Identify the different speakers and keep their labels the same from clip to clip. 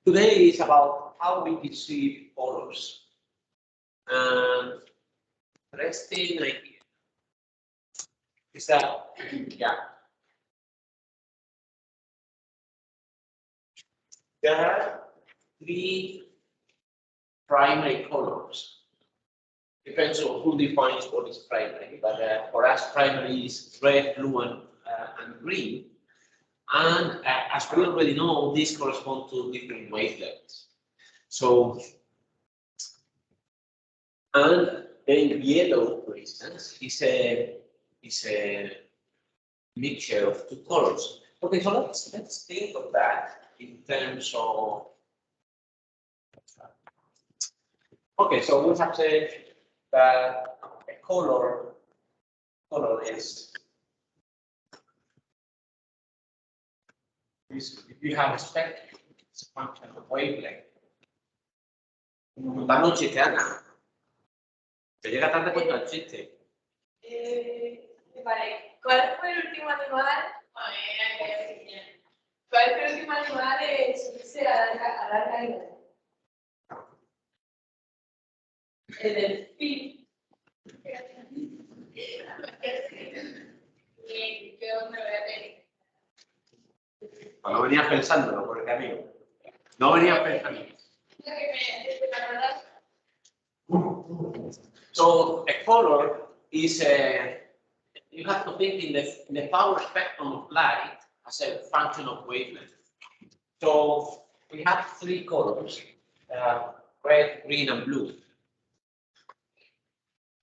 Speaker 1: Today is about how we perceive colors. And interesting idea is that, there are three primary colors. Depends on who defines what is primary, but for us, primary is red, blue, and green. And as we already know, these correspond to different wavelengths. So, and then yellow, for instance, is a mixture of two colors. Okay, so let's think of that in terms of. Okay, so we have said that a color is if you have a spectrum, it's a function of wavelength. La noche te Ana. Te llega tarde cuando el chiste.
Speaker 2: Vale, ¿cuál fue el último animal? ¿Cuál fue el último animal de subirse a larga vida? El delfín.
Speaker 1: No venías pensándolo por el camino. No venías pensando. So a color is you have to think in the power spectrum of light as a function of wavelength. So we have three colors: red, green, and blue.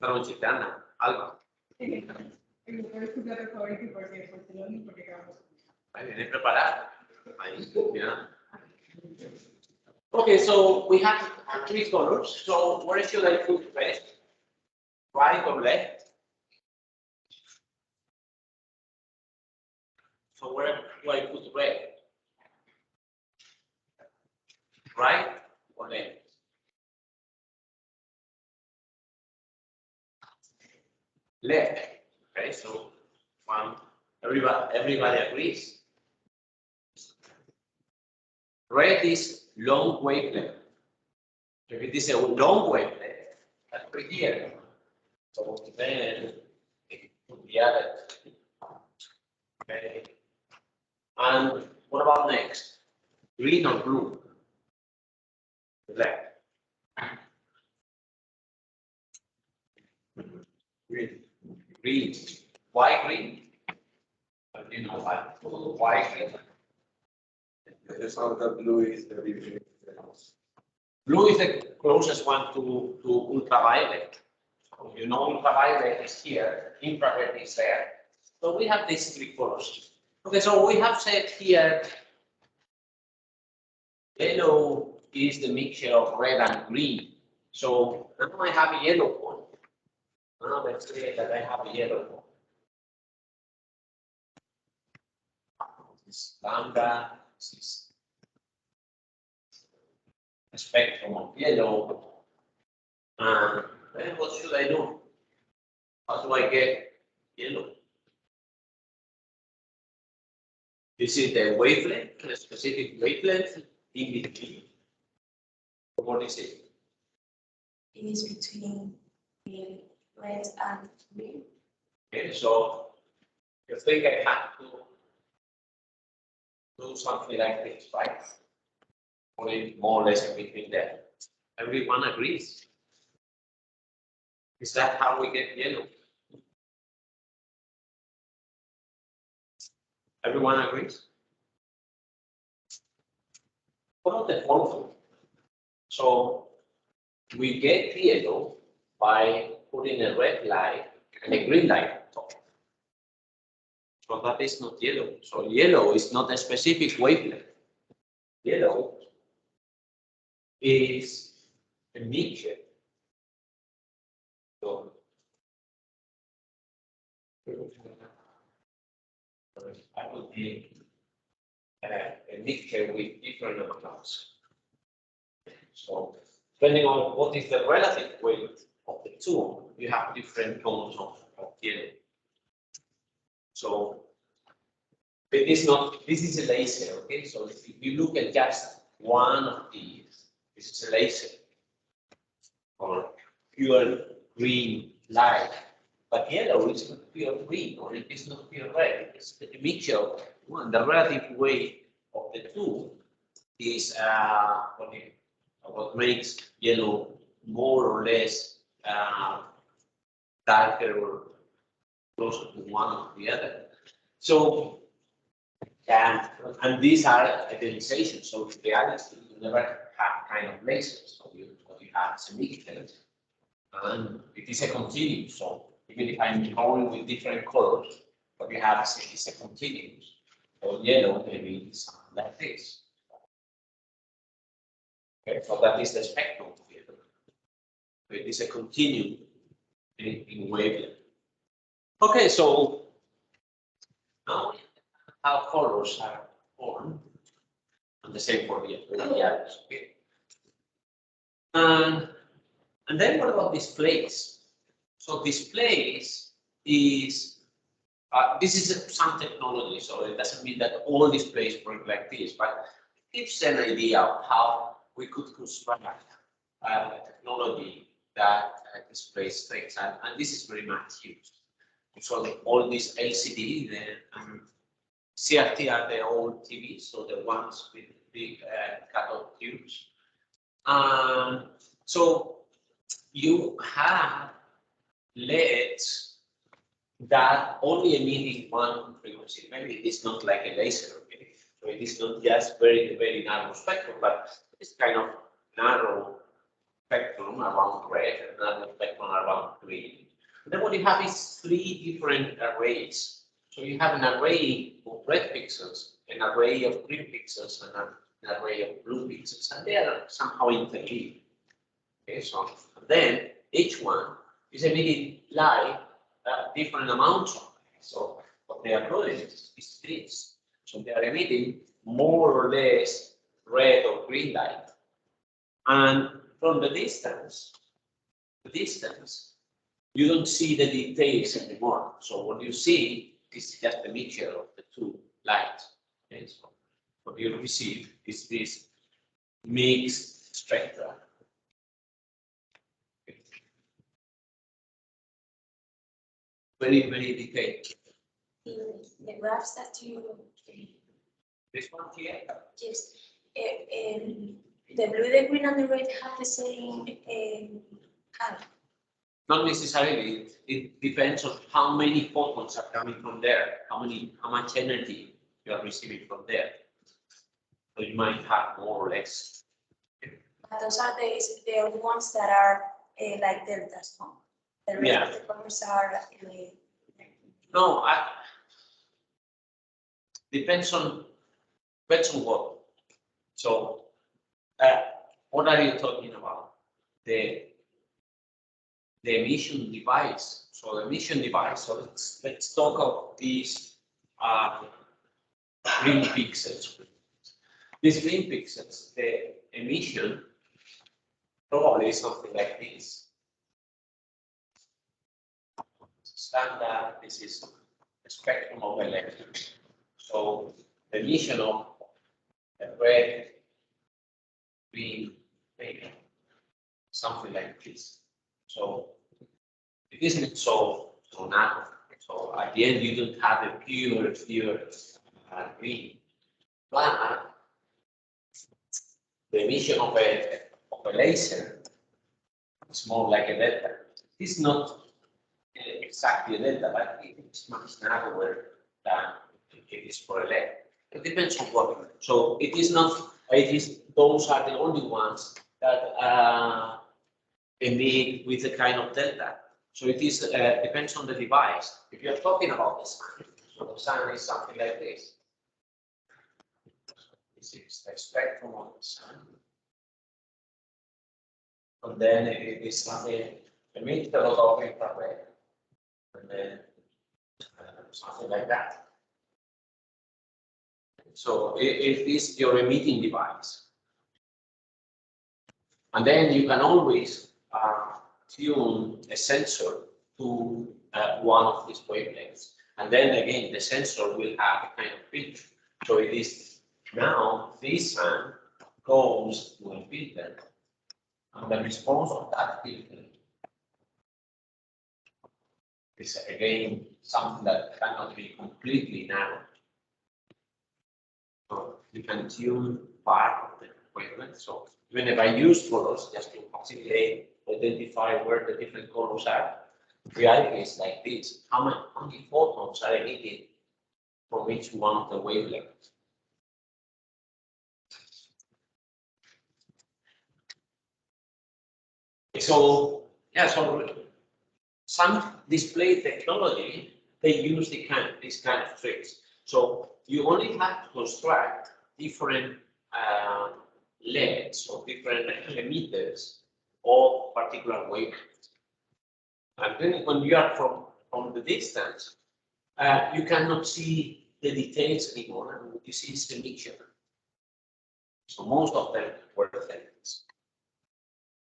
Speaker 1: No, Chitana, Alba. Ahí viene preparado. Ahí, yeah. Okay, so we have three colors. So where should I put red? Right or left? So where do I put red? Right or left? Left. Okay, so everybody agrees. Red is long wavelength. If it is a long wavelength, that's right here. So then it could be added. Okay. And what about next? Green or blue? Left. Green. Green. Why green? You know why green?
Speaker 3: The sound that blue is the different.
Speaker 1: Blue is the closest one to ultraviolet. So you know ultraviolet is here, infrared is there. So we have these three colors. Okay, so we have said here yellow is the mixture of red and green. So now I have a yellow one. Now let's say that I have a yellow one. This lambda, this is a spectrum of yellow. And then what should I do? How do I get yellow? This is the wavelength, a specific wavelength in between. What is it?
Speaker 2: It is between the red and green.
Speaker 1: Okay, so you think I have to do something like this, right? Put it more or less in between them. Everyone agrees. Is that how we get yellow? Everyone agrees? What about the fourth one? So we get yellow by putting a red light and a green light on top. So that is not yellow. So yellow is not a specific wavelength. Yellow is a mixture. So I would be a mixture with different amounts. So depending on what is the relative weight of the two, you have different tones of yellow. So it is not, this is a laser, okay? So if you look at just one of these. This is a laser or pure green light, but yellow is not pure green or it is not pure red. It's the mixture of one. The relative weight of the two is what makes yellow more or less darker or closer to one or the other. So, and these are idealizations. So in reality, you never have kind of lasers. So what you have is a mixture, and it is a continuum. So even if I'm drawing with different colors, what you have is a continuum. So yellow maybe is something like this. Okay, so that is the spectrum of yellow. It is a continuum in wavelength. Okay, so now how colors are formed, and the same for the others. Okay. And then what about displays? So displays is this is some technology, so it doesn't mean that all displays work like this, but it gives an idea of how we could construct a technology that displays things, and this is very much used. So all these LCD, the CRT are the old TVs, so the ones with big cathode tubes. So you have LEDs that only emitting one frequency. Maybe it is not like a laser, okay? So it is not just very narrow spectrum, but it's kind of narrow spectrum around red and narrow spectrum around green. And then what you have is three different arrays. So you have an array of red pixels, an array of green pixels, and an array of blue pixels, and they are somehow interleaved. Okay, so then each one is emitting light different amounts of light. So what they are doing is this. So they are emitting more or less red or green light. And from the distance, you don't see the details anymore. So what you see is just a mixture of the two lights. Okay, so what you receive is this mixed spectra. Very detailed.
Speaker 2: The graphs that you,
Speaker 1: This one here?
Speaker 2: yes, the blue, the green, and the red have the same color.
Speaker 1: Not necessarily. It depends on how many photons are coming from there, how much energy you are receiving from there. So you might have more or less.
Speaker 2: But those are the ones that are like deltas, no? The rest
Speaker 1: Yeah.
Speaker 2: of the colors are
Speaker 1: No, depends on what. So, what are you talking about? The emission device. So the emission device. So let's talk of these green pixels. These green pixels, the emission probably is something like this. Standard. This is the spectrum of electrons. So the emission of red, green, maybe something like this. So it isn't so narrow. So at the end, you don't have a pure green. But the emission of a laser is more like a delta. It's not exactly a delta, but it's much narrower than it is for a LED. It depends on what. So it is not. It is. Those are the only ones that emit with a kind of delta. So it is depends on the device. If you are talking about the sun, so the sun is something like this. This is the spectrum of the sun. And then it is something emits a lot of infrared. And then something like that. So it is your emitting device. And then you can always tune a sensor to one of these wavelengths. And then again, the sensor will have a kind of filter. So it is now this sun goes to a filter, and the response of that filter is again something that cannot be completely narrow. So you can tune part of the equipment. So even if I use colors just to facilitate, identify where the different colors are, reality is like this. How many photons are emitted from each one of the wavelengths? So yeah, so some display technology, they use this kind of tricks. So you only have to construct different LEDs or different emitters of particular wavelengths. And then when you are from the distance, you cannot see the details anymore, and what you see is the mixture. So most of them were things.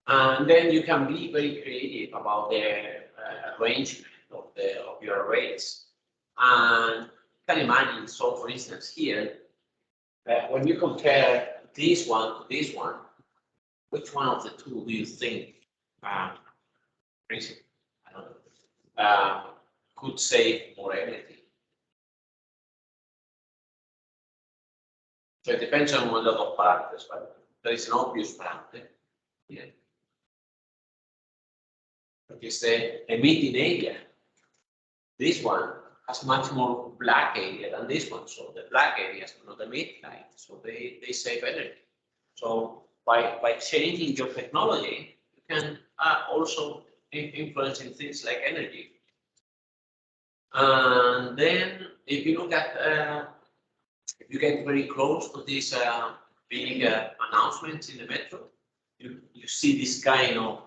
Speaker 1: And then you can be very creative about the arrangement of your arrays. And you can imagine, so for instance, here, when you compare this one to this one, which one of the two do you think, principally, I don't know, could save more energy? So it depends on a lot of parameters, but there is an obvious parameter here. Is the emitting area. This one has much more black area than this one, so the black areas do not emit light, so they save energy. So by changing your technology, you can also influence in things like energy. And then if you look at, if you get very close to these big announcements in the metro, you see this kind of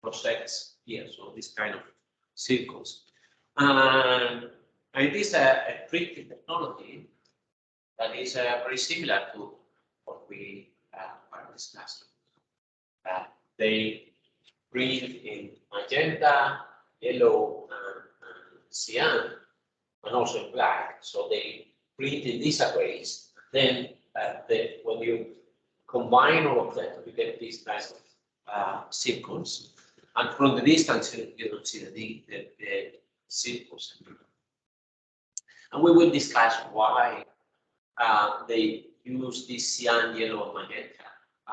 Speaker 1: projects here, so this kind of circles. And it is a tricky technology that is very similar to what we are discussing. They print in magenta, yellow, and cyan, and also in black. So they print in these arrays. Then when you combine all of them, you get these kinds of circles. And from the distance, you don't see the circles. And we will discuss why they use this cyan, yellow, and magenta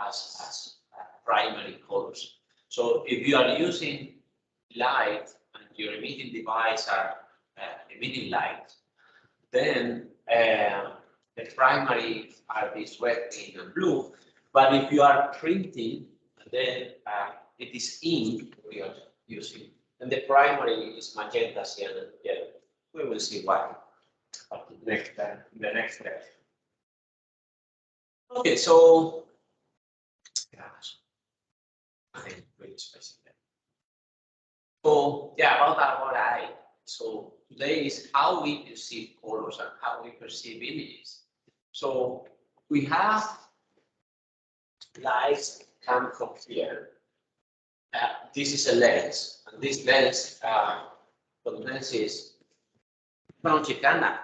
Speaker 1: as primary colors. So if you are using light and your emitting device are emitting light, then the primary are these red, green, and blue. But if you are printing, then it is ink we are using, and the primary is magenta, cyan, and yellow. We will see why in the next step. Okay, so I think pretty specific. So yeah, about what so today is how we perceive colors and how we perceive images. So we have lights come from here. This is a lens, and this lens, the lens is una chicana.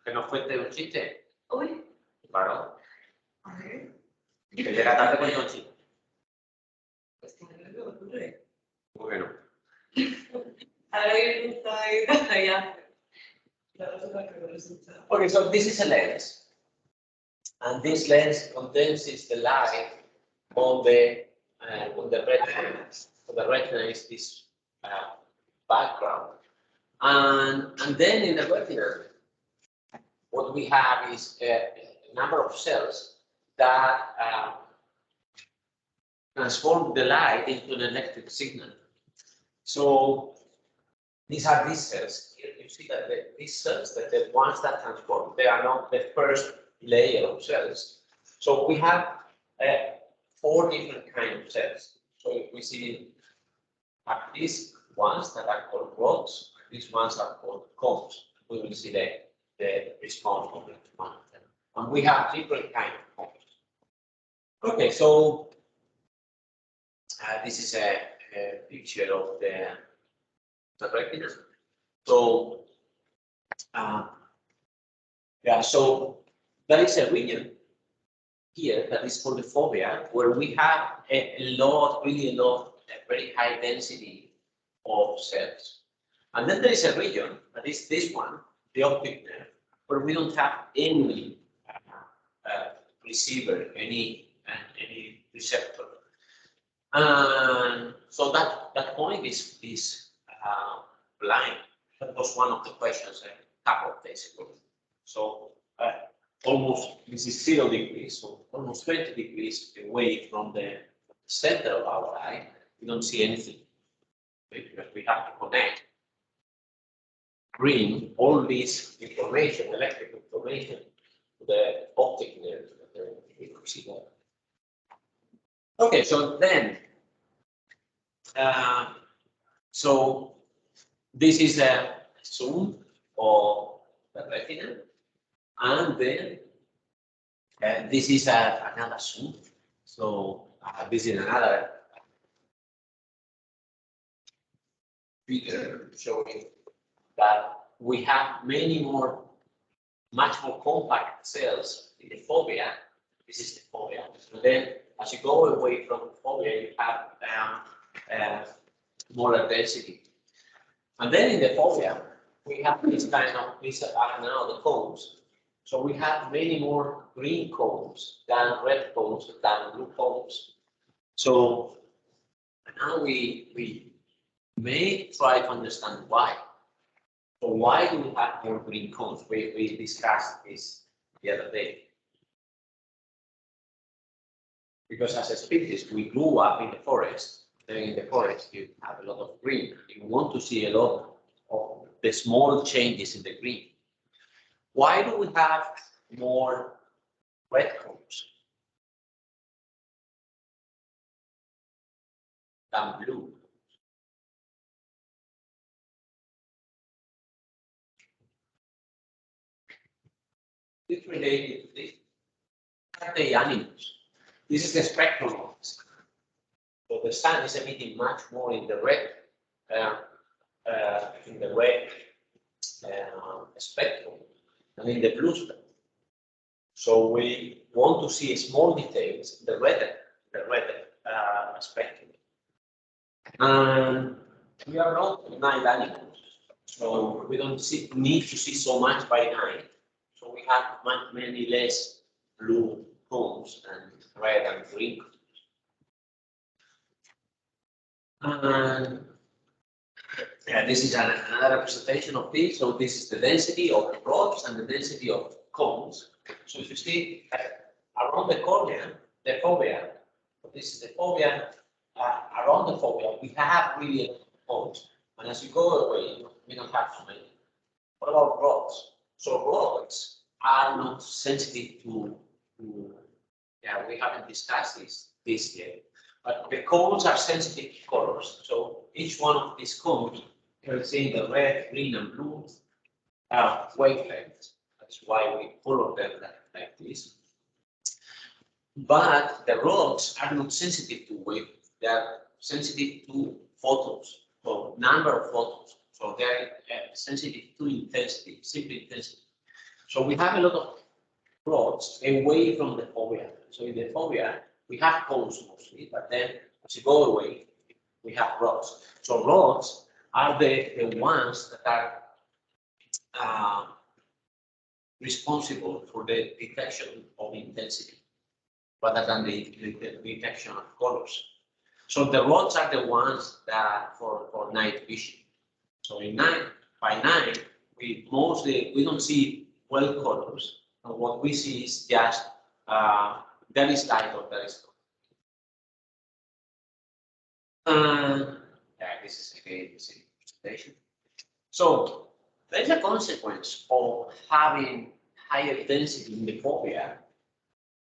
Speaker 1: Que no fue un chiste.
Speaker 2: Uy.
Speaker 1: Claro.
Speaker 2: A ver.
Speaker 1: Que llega tarde con un chiste.
Speaker 2: Pues que no lo ocurre.
Speaker 1: Bueno.
Speaker 2: Ahora yo no estoy ya.
Speaker 1: Okay, so this is a lens, and this lens condenses the light on the retina. So the retina is this background, and then in the retina, what we have is a number of cells that transform the light into an electric signal. So these are these cells. Here you see that these cells, that the ones that transform, they are not the first layer of cells. So we have 4 different kinds of cells. So if we see these ones that are called rods, these ones are called cones. We will see the response of each one of them. And we have different kinds of cones. Okay, so this is a picture of the retina. So yeah, so there is a region here that is for the phobia, where we have a lot, really a lot, a very high density of cells. And then there is a region, that is this one, the optic nerve, where we don't have any receiver, any receptor. And so that point is blind. That was one of the questions a couple of days ago. So almost, this is 0 degrees, so almost 20 degrees away from the center of our eye, we don't see anything. Because we have to connect, bring all this information, electrical information, to the optic nerve. Okay, so then, so this is a zoom of the retina, and then this is another zoom. So this is another figure showing that we have much more compact cells in the fovea. This is the fovea. And then as you go away from the fovea, you have more density. And then in the fovea, we have these are now the cones. So we have many more green cones than red cones than blue cones. So now we may try to understand why. So why do we have more green cones? We discussed this the other day. Because as a species, we grew up in the forest. Then in the forest, you have a lot of green. You want to see a lot of the small changes in the green. Why do we have more red cones than blue? It's related to this. Are the animals? This is the spectrum of the sun. So the sun is emitting much more in the red, spectrum than in the blue spectrum. So we want to see small details in the red spectrum. And we are not night animals, so we don't need to see so much by night. So we have many less blue cones and red and green cones. And this is another representation of this. So this is the density of the rods and the density of cones. So if you see around the cornea, the fovea, this is the fovea, around the fovea, we have really a lot of cones. And as you go away, we don't have so many. What about rods? So rods are not sensitive to yeah, we haven't discussed this yet. But the cones are sensitive to colors. So each one of these cones, you're seeing the red, green, and blue wavelengths. That's why we color them like this. But the rods are not sensitive to wavelengths. They are sensitive to photons, so number of photons. So they're sensitive to intensity, simple intensity. So we have a lot of rods away from the fovea. So in the fovea, we have cones mostly, but then as you go away, we have rods. So rods are the ones that are responsible for the detection of intensity, rather than the detection of colors. So the rods are the ones that for night vision. So by night, we don't see well colors. And what we see is just there is light or there is no. Yeah, this is again the same presentation. So there is a consequence of having higher density in the fovea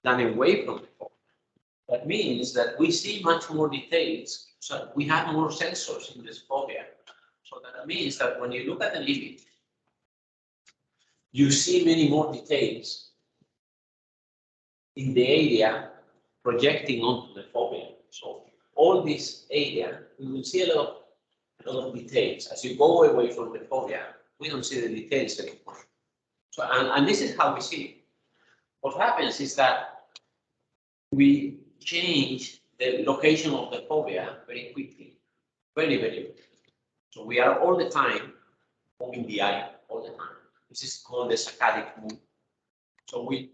Speaker 1: than away from the fovea. That means that we see much more details. So we have more sensors in this fovea. So that means that when you look at the limit, you see many more details in the area projecting onto the fovea. So all this area, we will see a lot of details. As you go away from the fovea, we don't see the details anymore. So and this is how we see it. What happens is that we change the location of the fovea very quickly, very quickly. So we are all the time moving the eye all the time. This is called the saccadic move. So we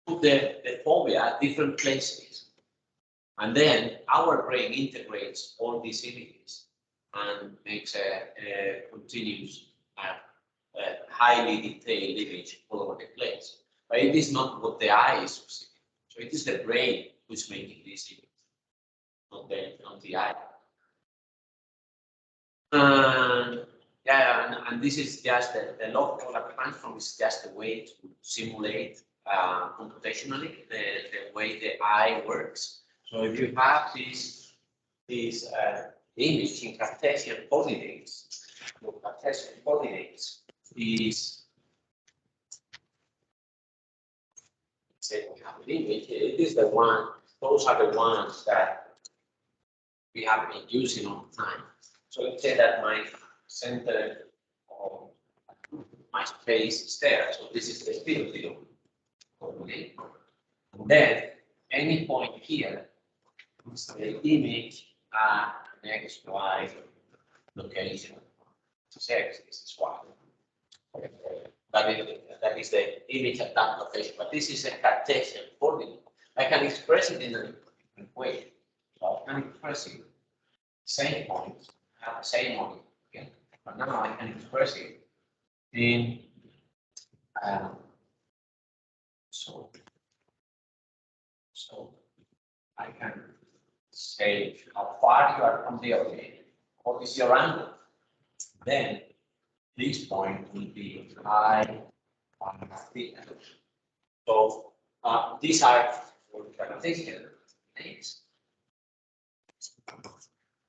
Speaker 1: put the fovea at different places, and then our brain integrates all these images and makes a continuous, highly detailed image all over the place. But it is not what the eye is perceiving. So it is the brain who's making this image, not the eye. Yeah, and this is just the log polar transform is just a way to simulate computationally the way the eye works. So if you have this image in Cartesian coordinates, the Cartesian coordinates is, say we have an image, it is the one, those are the ones that we have been using all the time. So let's say that my center of my space is there. So this is the zero coordinate. And then any point here is the image at an XY location. This is X, this is Y. That is the image at that location. But this is a Cartesian coordinate. I can express it in a different way. So I can express it same point, have the same one again. But now I can express it in so I can say how far you are from the object, what is your angle. Then this point will be I theta. So these are for Cartesian names.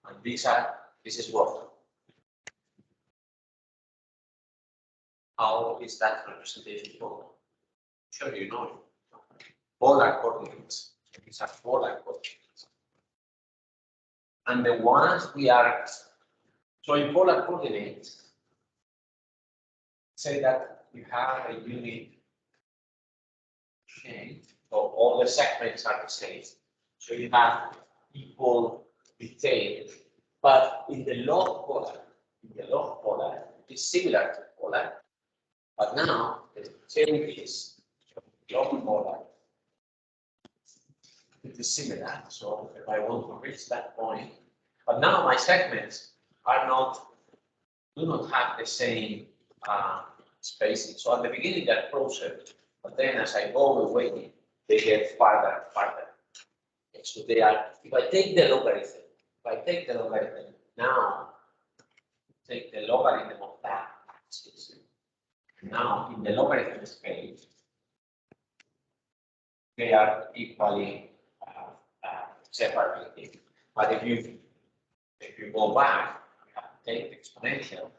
Speaker 1: And this is what? How is that representation called? Sure, you know it. Polar coordinates. These are polar coordinates. And the ones we are, so in polar coordinates, say that you have a unit shape, so all the segments are the same. So you have equal detail, but in the log polar, it's similar to polar, but now the change is log polar. It is similar. So if I want to reach that point, but now my segments do not have the same spacing. So at the beginning they're closer, but then as I go away, they get farther and farther. Okay, so they are. If I take the logarithm, now take the logarithm of that axis. Now in the logarithm space, they are equally separated. But if you go back, you have to take the exponential.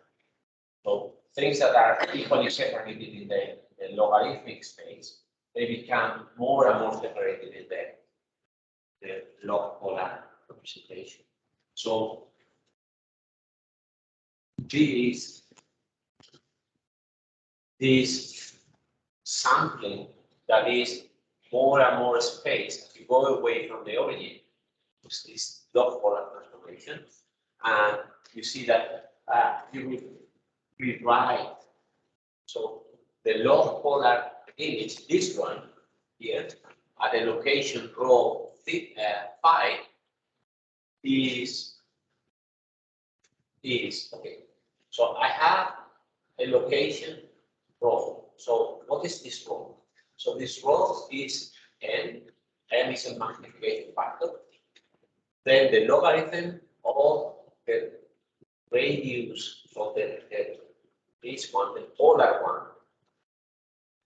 Speaker 1: So things that are equally separated in the logarithmic space, they become more and more separated in the log polar representation. So this sampling that is more and more space as you go away from the origin, which is log polar transformation, and you see that you will rewrite. So the log polar image, this one here, at a location rho phi is okay. So I have a location rho. So what is this rho? So this rho is n. N is a magnification factor. Then the logarithm of the radius of this one, the polar one.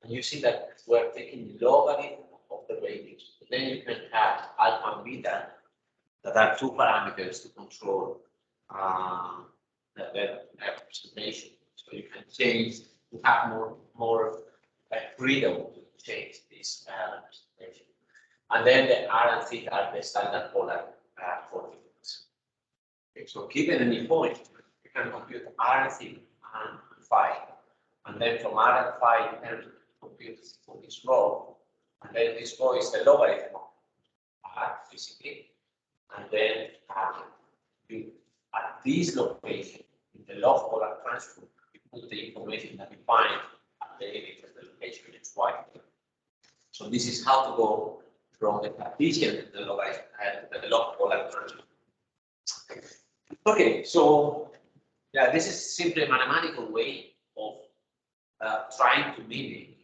Speaker 1: And you see that we're taking logarithm of the radius. And then you can have alpha and beta that are two parameters to control the representation. So you can change, you have more freedom to change this representation. And then the R and theta are the standard polar coordinates. Okay, so given any point, you can compute R and theta and phi. And then from R and phi, you can compute for this rho. And then this rho is the logarithm physically, and then at this location, in the log polar transform, you put the information that you find at the limit of the location xy. So this is how to go from the Cartesian to the log polar transform. Okay, so yeah, this is simply a mathematical way of trying to mimic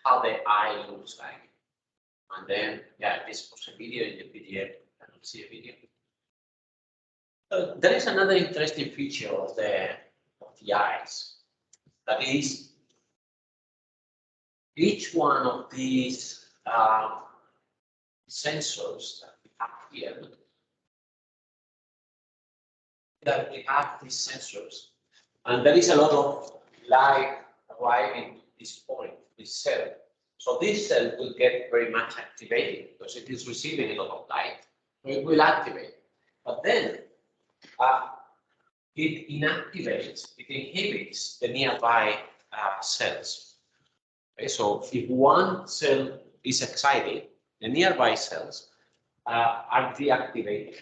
Speaker 1: how the eye looks like. And then, yeah, this was a video in the PDF. I don't see a video. There is another interesting feature of the eyes. That is, each one of these sensors that we have here, that we have these sensors, and there is a lot of light arriving to this point, this cell. So this cell will get very much activated because it is receiving a lot of light. It will activate, but then it inactivates, it inhibits the nearby cells. Okay, so if one cell is excited, the nearby cells are deactivated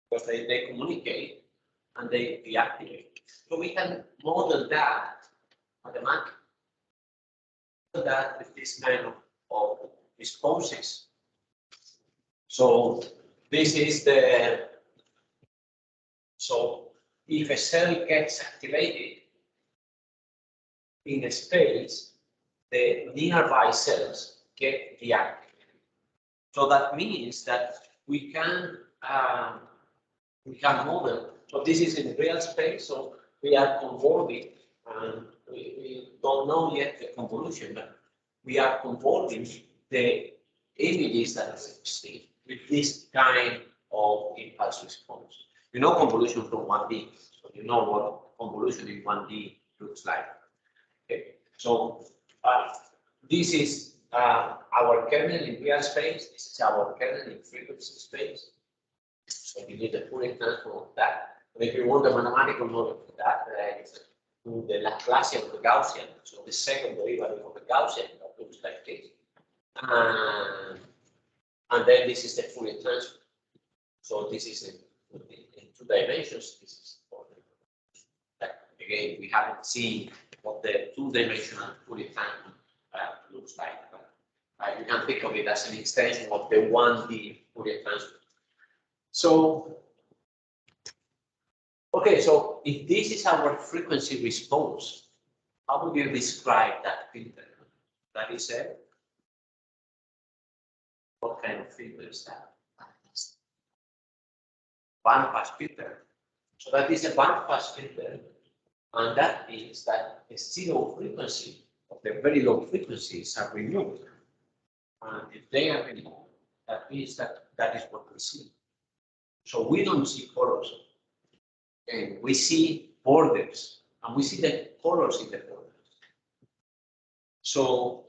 Speaker 1: because they communicate and they deactivate. So we can model that mathematically. That with this kind of responses. So this is so if a cell gets activated in a space, the nearby cells get deactivated. So that means that we can model. So this is in real space. So we are convolving, and we don't know yet the convolution, but we are convolving the images that we see with this kind of impulse response. You know convolution from 1D, so you know what convolution in 1D looks like. Okay, so this is our kernel in real space. This is our kernel in frequency space. So you need a Fourier transform of that. And if you want a mathematical model for that, it's the Laplacian of the Gaussian, so the second derivative of the Gaussian that looks like this. And then this is the Fourier transform. So this is in 2 dimensions. This is again, we haven't seen what the 2-dimensional Fourier transform looks like. But you can think of it as an extension of the 1D Fourier transform. So, okay, so if this is our frequency response, how would you describe that filter? That is a, what kind of filter is that? Bandpass filter. So that is a bandpass filter, and that means that the zero frequency of the very low frequencies are removed. And if they are removed, that means that that is what we see. So we don't see colors. Okay, we see borders, and we see the colors in the borders. So,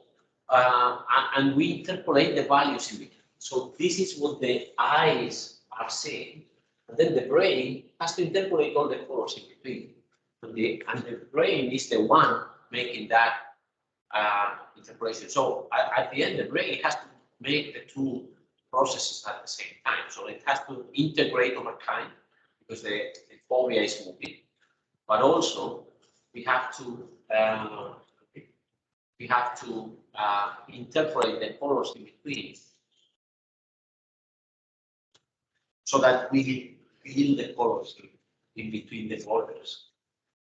Speaker 1: and we interpolate the values in between. So this is what the eyes are seeing, and then the brain has to interpolate all the colors in between. And the brain is the one making that interpolation. So at the end, the brain has to make the two processes at the same time. So it has to integrate over time because the fovea is moving, but also we have to interpolate the colors in between so that we feel the colors in between the borders.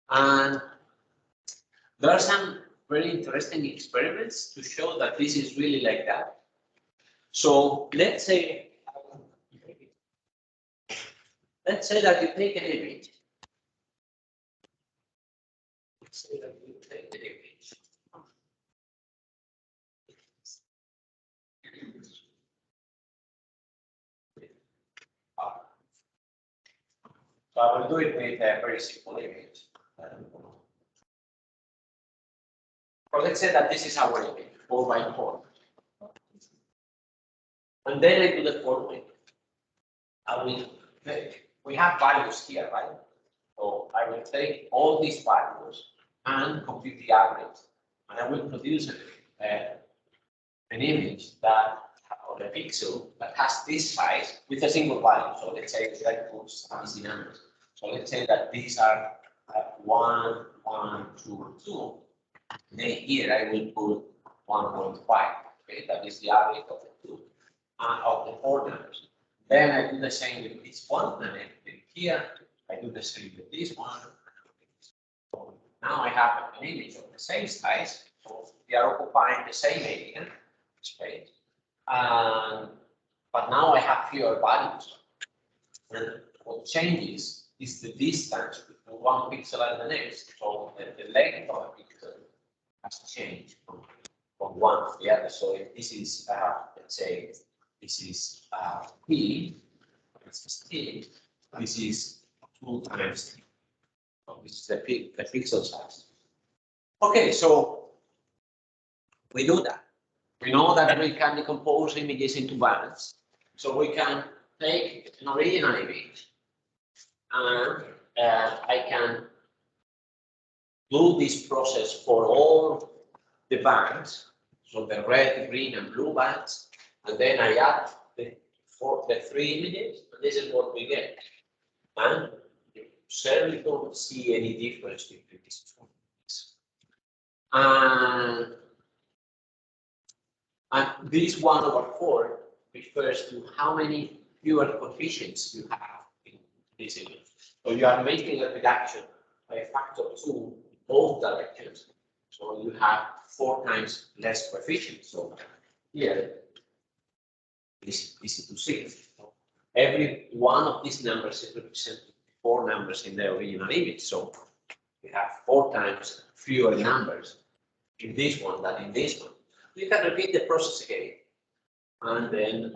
Speaker 1: And there are some very interesting experiments to show that this is really like that. So let's say that you take an image. Let's say that you take an image. So I will do it with a very simple image. Or let's say that this is our image, 4 by 4. And then I do the following. I will take, we have values here, right? So I will take all these values and compute the average. And I will produce an an image that, or a pixel that has this size with a single value. So let's say that puts easy numbers. So let's say that these are 1, 1, 2, 2. Then here I will put 1.5. Okay, that is the average of the two of the four numbers. Then I do the same with this one, and then here I do the same with this one. So now I have an image of the same size, so they are occupying the same area space. But now I have fewer values. And what changes is the distance between one pixel and the next. So the length of a pixel has changed from one to the other. So if this is, let's say, this is P, this is T, this is 2 times T. So this is the pixel size. Okay, so we do that. We know that we can decompose images into bands. So we can take an original image and I can do this process for all the bands, so the red, green, and blue bands, and then I add the 3 images, and this is what we get. And you certainly don't see any difference between these two images. And this 1/4 refers to how many fewer coefficients you have in this image. So you are making a reduction by a factor of 2 both directions. So you have 4 times less coefficients. So here is equal to 6. So every one of these numbers is representing 4 numbers in the original image. So we have 4 times fewer numbers in this one than in this one. You can repeat the process again. And then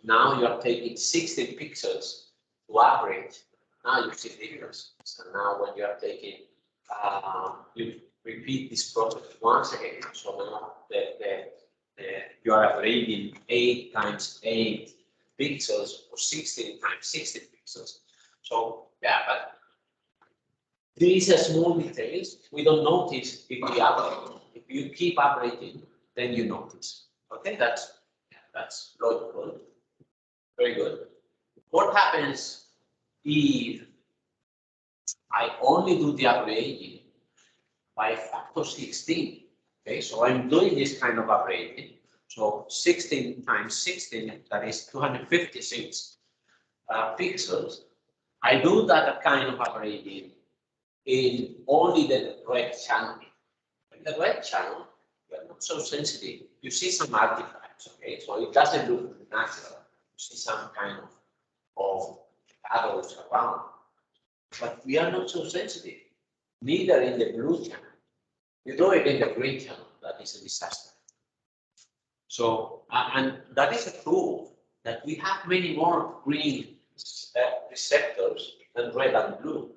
Speaker 1: now you are taking 16 pixels to average, now you see the difference. So now when you are taking, you repeat this process once again. So now you are averaging 8 times 8 pixels or 16 times 16 pixels. So yeah, but these are small details we don't notice if we average. If you keep averaging, then you notice. Okay, that's logical. Very good. What happens if I only do the averaging by factor 16? Okay, so I'm doing this kind of averaging. So 16 times 16, that is 256 pixels. I do that kind of averaging in only the red channel. In the red channel, you are not so sensitive. You see some artifacts, okay? So it doesn't look natural. You see some kind of adults around. But we are not so sensitive, neither in the blue channel. You do it in the green channel, that is a disaster. So, and that is a proof that we have many more green receptors than red and blue.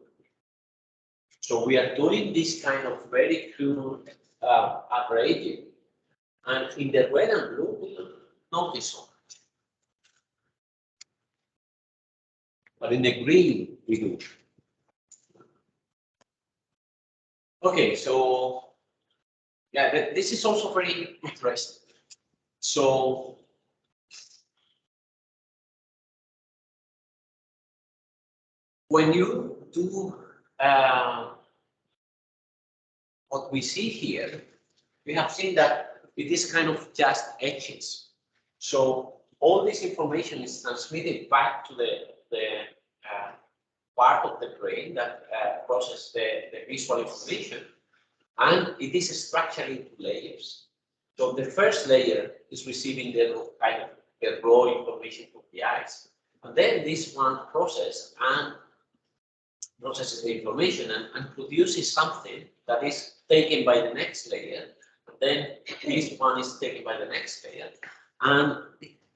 Speaker 1: So we are doing this kind of very crude averaging, and in the red and blue, we don't notice so much. But in the green, we do. Okay, so yeah, this is also very interesting. So when you do what we see here, we have seen that it is kind of just etches. So all this information is transmitted back to the part of the brain that processes the visual information, and it is structured into layers. So the first layer is receiving the kind of the raw information from the eyes, and then this one processes the information and produces something that is taken by the next layer. And then this one is taken by the next layer, and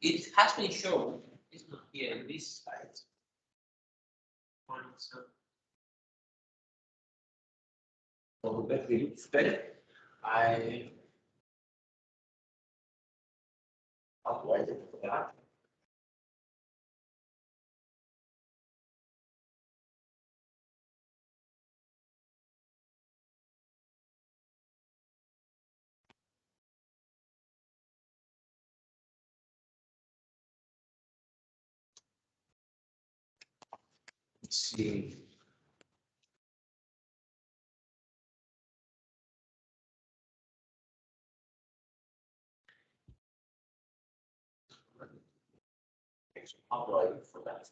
Speaker 1: it has been shown. It's not here in this slide. So let me look better. How do I do that? see. How do I look for that?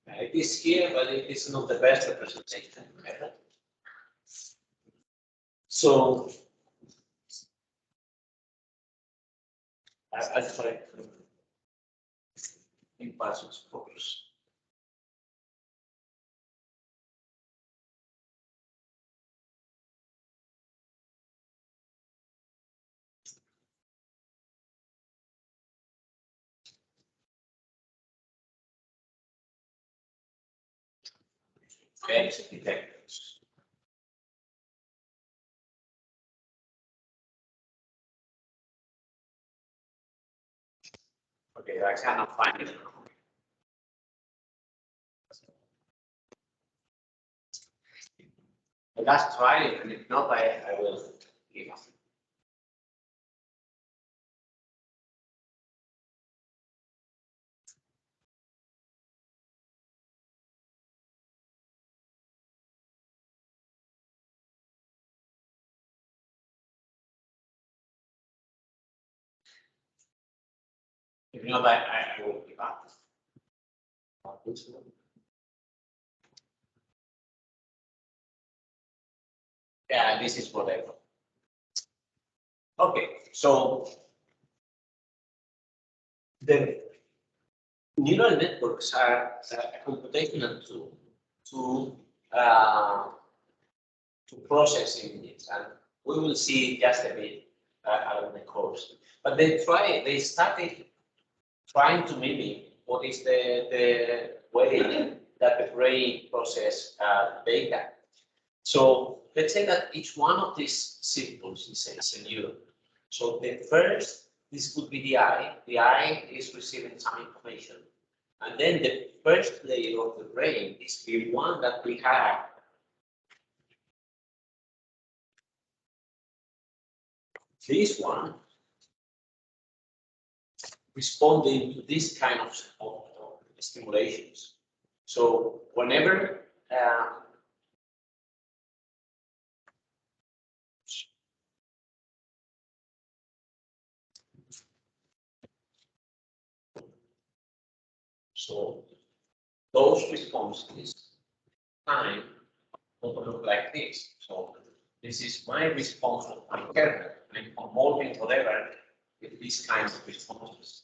Speaker 1: It is here, but it is not the best representation. Right? So I'll try to impulses focus. Edge detectors. Okay, I cannot find it. Let's try it, and if not, I will give up. If not, I will give up. This one. Yeah, this is what I got. Okay, so the neural networks are a computational tool uh, to process images, and we will see just a bit along the course. But they started trying to mimic what is the way that the brain process data. So let's say that each one of these symbols is a neuron. So the first, this would be the eye. The eye is receiving some information. And then the first layer of the brain is the one that we have. This one responding to this kind of stimulations. So whenever so those responses time will look like this. So this is my response of my kernel. I'm convolving whatever with these kinds of responses.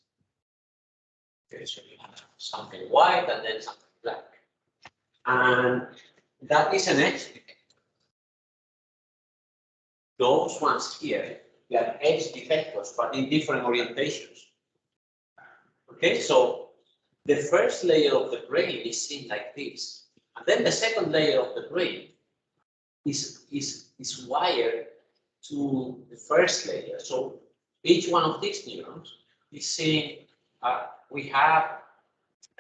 Speaker 1: Okay, so you have something white and then something black. And that is an edge detector. Those ones here, they are edge detectors, but in different orientations. Okay, so the first layer of the brain is seen like this. And then the second layer of the brain is wired to the first layer. So each one of these neurons is saying we have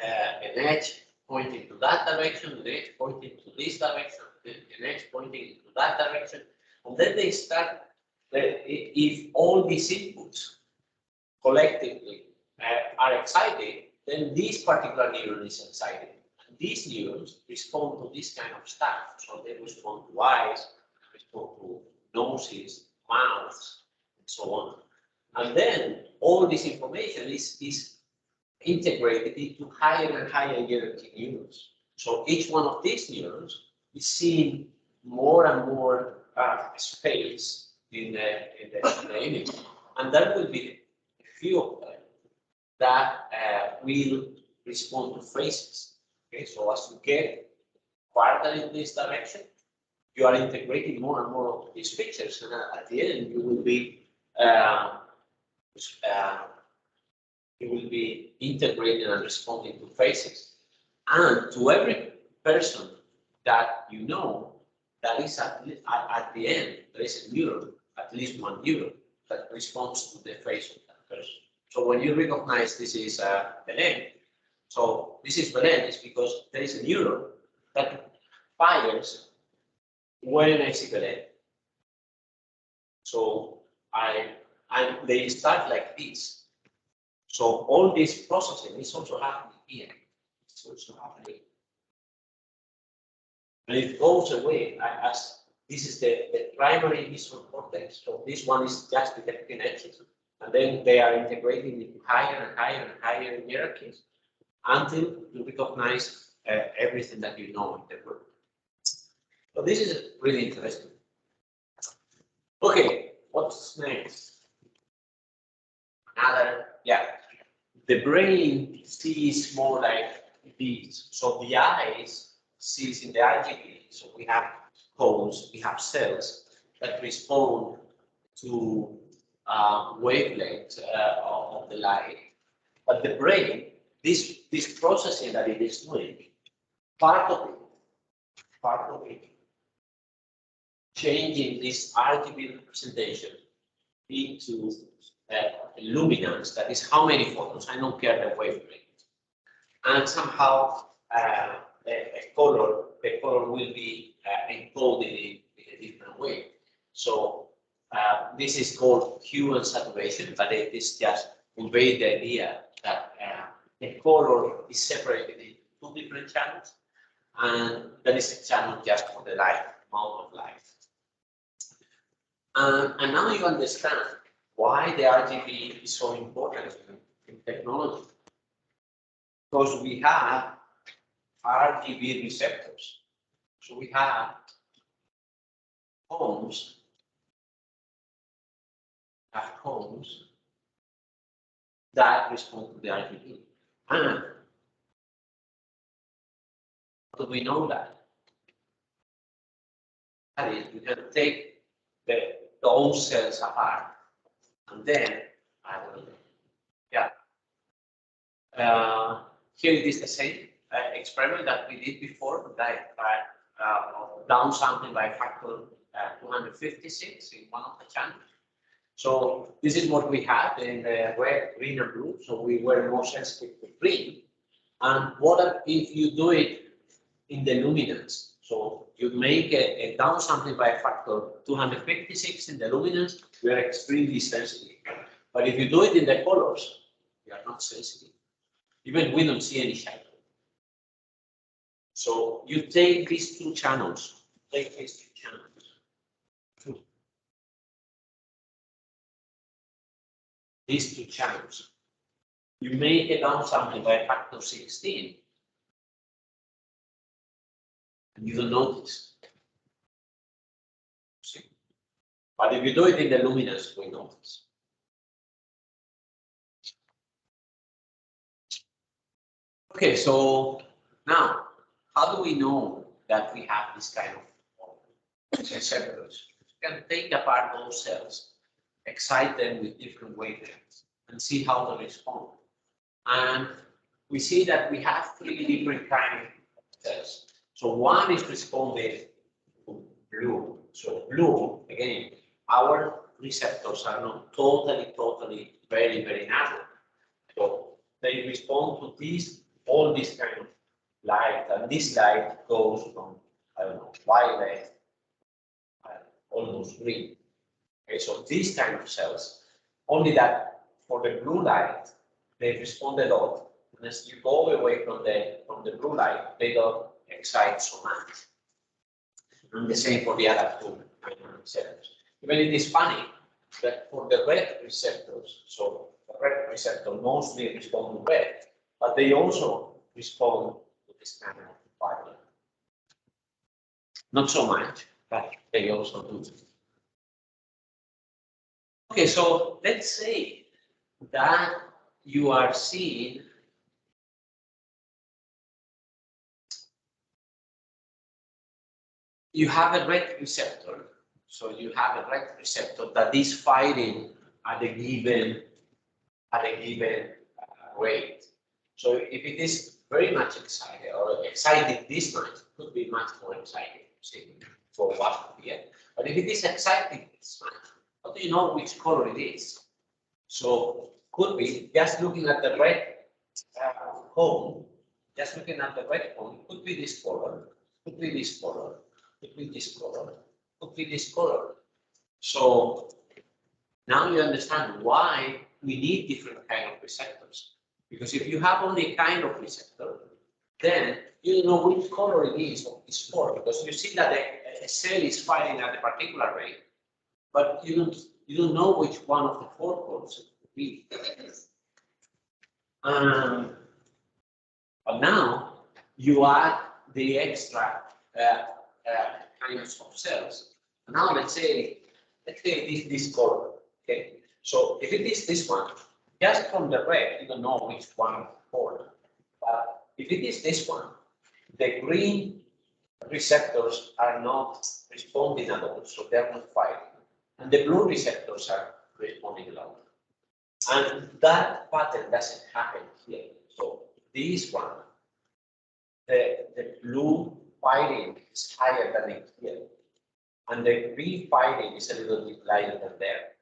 Speaker 1: an edge pointing to that direction, an edge pointing to this direction, an edge pointing to that direction. And then they start, if all these inputs collectively are excited, then this particular neuron is excited. And these neurons respond to this kind of stuff. So they respond to eyes, respond to noses, mouths, and so on. And then all this information is integrated into higher and higher hierarchy neurons. So each one of these neurons is seeing more and more space in the image. And there will be a few of them that will respond to phrases. Okay, so as you get further in this direction, you are integrating more and more of these features, and at the end, uh, you will be integrating and responding to faces, and to every person that you know, that is at the end, there is a neuron, at least one neuron, that responds to the face of that person. So when you recognize this is Belen, so this is Belen, is because there is a neuron that fires when I see Belen. So they start like this. So all this processing is also happening here. It's also happening. And it goes away as this is the primary visual cortex. So this one is just detecting edges. And then they are integrating into higher and higher and higher hierarchies until you recognize everything that you know in the group. So this is really interesting. Okay, what's next? The brain sees more like these. So the eyes sees in the RGB. So we have cones, we have cells that respond to wavelengths of the light. But the brain, this processing that it is doing, part of it, changing this RGB representation into luminance, that is how many photons, I don't care the wavelength. And somehow the color will be encoded in a different way. So this is called hue and saturation, but it is just convey the idea that the color is separated into two different channels, and that is a channel just for the light, amount of light. And now you understand why the RGB is so important in technology. Because we have RGB receptors. So we have cones that respond to the RGB. And how do we know that? That is, we can take those cells apart, and then I will, here it is the same experiment that we did before, that downsampling by factor 256 in one of the channels. So this is what we had in the red, green, and blue. So we were more sensitive to green. And what if you do it in the luminance? So you make a downsampling by a factor 256 in the luminance, we are extremely sensitive. But if you do it in the colors, we are not sensitive. Even we don't see any shadow. So you take these two channels, you make a downsampling by a factor 16, and you don't notice. See? But if you do it in the luminance, we notice. Okay, so now, how do we know that we have this kind of receptors? You can take apart those cells, excite them with different wavelengths, and see how they respond. And we see that we have three different kinds of cells. So one is responding to blue. So blue, again, our receptors are not totally very narrow. So they respond to these, all this kind of light, and this light goes from, I don't know, violet, almost green. Okay, so these kind of cells, only that for the blue light, they respond a lot. And as you go away from the blue light, they don't excite so much. And the same for the other two receptors. Even it is funny that for the red receptors, so the red receptor mostly respond to red, but they also respond to this kind of violet. Not so much, but they also do. Okay, so let's say that you are seeing you have a red receptor. So you have a red receptor that is firing at a given rate. So if it is very much excited or excited this much, it could be much more excited, see, for what here. But if it is excited this much, how do you know which color it is? So could be just looking at the red cone, just looking at the red cone, it could be this color, could be this color, could be this color, could be this color. So now you understand why we need different kind of receptors. Because if you have only a kind of receptor, then you don't know which color it is of this for, because you see that a cell is firing at a particular rate, but you don't know which one of the four colors it could be. But now you add the extra kinds of cells. Now let's say this color. Okay, so if it is this one, just from the red, you don't know which one for. But if it is this one, the green receptors are not responding at all, so they're not firing. And the blue receptors are responding a lot. And that pattern doesn't happen here. So this one, the blue firing is higher than it here. And the green firing is a little bit lighter than there.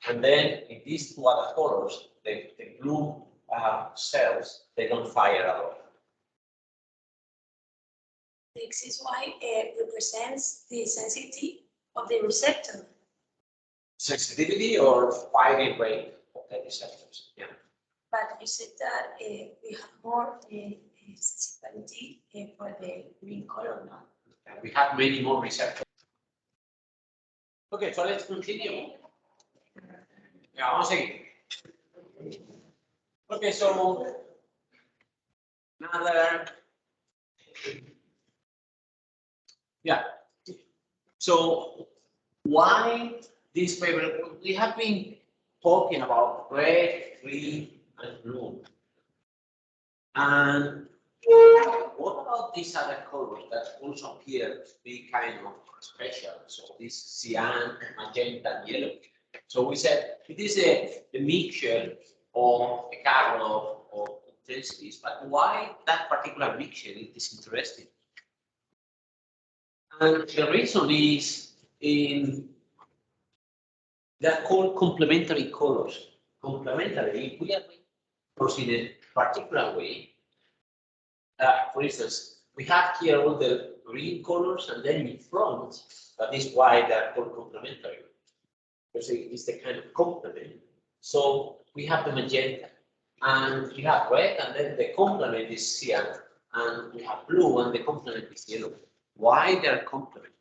Speaker 1: And then in these two other colors, the blue cells, they don't fire at all.
Speaker 2: This is why it represents the sensitivity of the receptor.
Speaker 1: Sensitivity or firing rate of the receptors. Yeah.
Speaker 2: But you said that we have more sensitivity for the green color now.
Speaker 1: And we have many more receptors. Okay, so let's continue. Yeah, vamos a seguir. Okay, so another. Yeah. So why this paper? We have been talking about red, green, and blue. And what about these other colors that also appear to be kind of special? So this cyan, magenta, and yellow. So we said it is a mixture of a couple of intensities, but why that particular mixture is interesting? And the reason is they're called complementary colors. Complementary, we are colors in a particular way. For instance, we have here all the green colors, and then in front, that is why they're called complementary. Because it is the kind of complement. So we have the magenta, and we have red, and then the complement is cyan, and we have blue, and the complement is yellow. Why they're complement?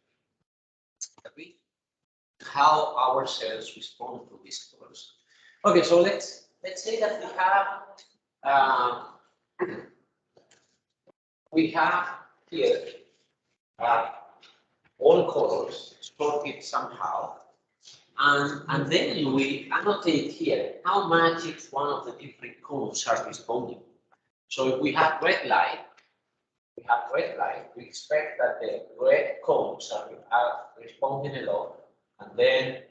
Speaker 1: How our cells respond to these colors. Okay, so let's say that we have here all colors sorted somehow, and then we annotate here how much each one of the different cones are responding. So if we have red light, we expect that the red cones are responding a lot, and then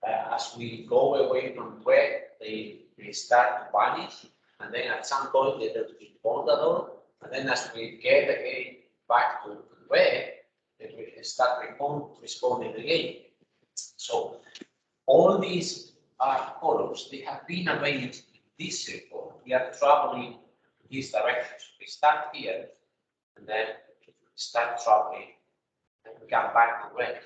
Speaker 1: as we go away from red, they start to vanish, and then at some point they don't respond at all, and then as we get again back to red, they start responding again. So all these colors, they have been arranged in this circle. We are traveling in this direction. So we start here, and then start traveling, and we come back to red.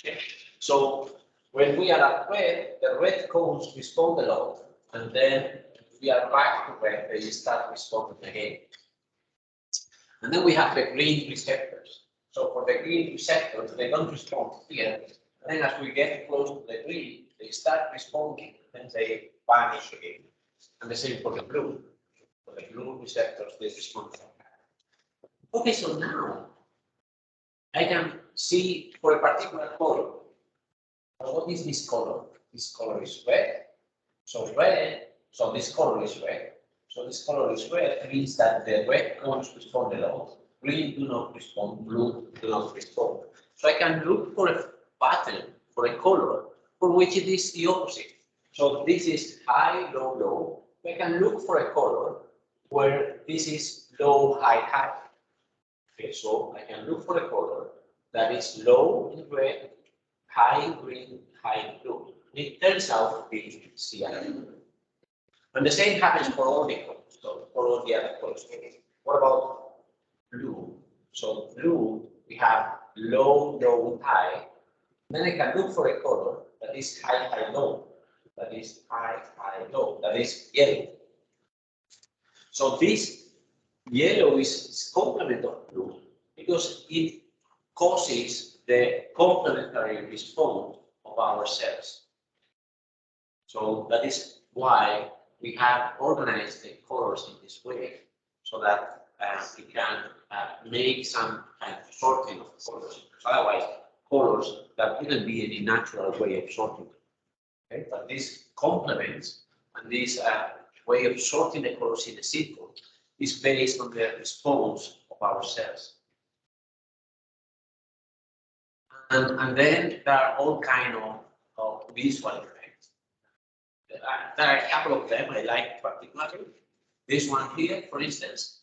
Speaker 1: Okay. So when we are at red, the red cones respond a lot, and then we are back to red, they start responding again. And then we have the green receptors. So for the green receptors, they don't respond here. And then as we get close to the green, they start responding, and they vanish again. And the same for the blue. For the blue receptors, they respond. Okay, so now I can see for a particular color. What is this color? This color is red. So red, so this color is red. So this color is red means that the red cones respond a lot. Green do not respond, blue do not respond. So I can look for a pattern, for a color, for which it is the opposite. So this is high, low, low. I can look for a color where this is low, high, high. Okay, so I can look for a color that is low in red, high in green, high in blue. It turns out to be CI. And the same happens for all the colors, so for all the other colors. What about blue? So blue, we have low, low, high. Then I can look for a color that is high, high, low. That is high, high, low. That is yellow. So this yellow is complement of blue because it causes the complementary response of our cells. So that is why we have organized the colors in this way, so that we can make some kind of sorting of colors. Otherwise, colors that wouldn't be any natural way of sorting. Okay? But this complements and this way of sorting the colors in a circle is based on the response of our cells. And then there are all kinds of visual effects. There are a couple of them I like particularly. This one here, for instance.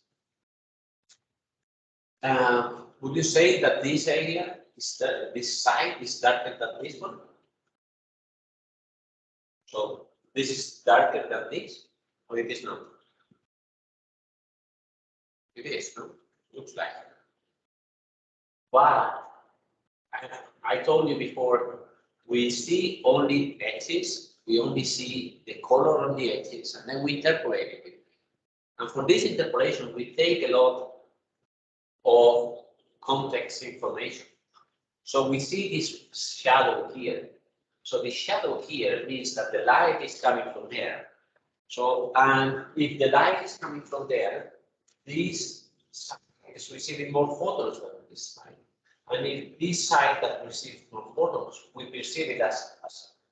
Speaker 1: Would you say that this area, this side is darker than this one? So this is darker than this, or it is not? It is, no? Looks like. But I told you before, we see only edges, we only see the color on the edges, and then we interpolate it. And for this interpolation, we take a lot of context information. So we see this shadow here. So the shadow here means that the light is coming from there. So, and if the light is coming from there, this side is receiving more photons than this side. And if this side that receives more photons, we perceive it as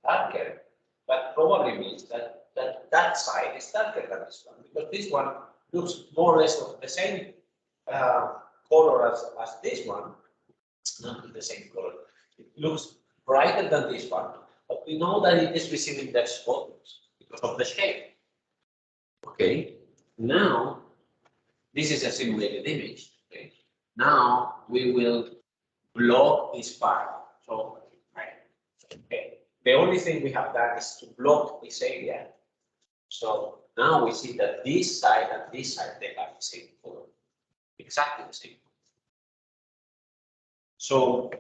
Speaker 1: darker, but probably means that side is darker than this one, because this one looks more or less of the same color as this one, not the same color. It looks brighter than this one, but we know that it is receiving less photons because of the shape. Okay, now this is a simulated image. Okay, now we will block this part. So, okay, the only thing we have done is to block this area. So now we see that this side and this side, they have the same color, exactly the same. So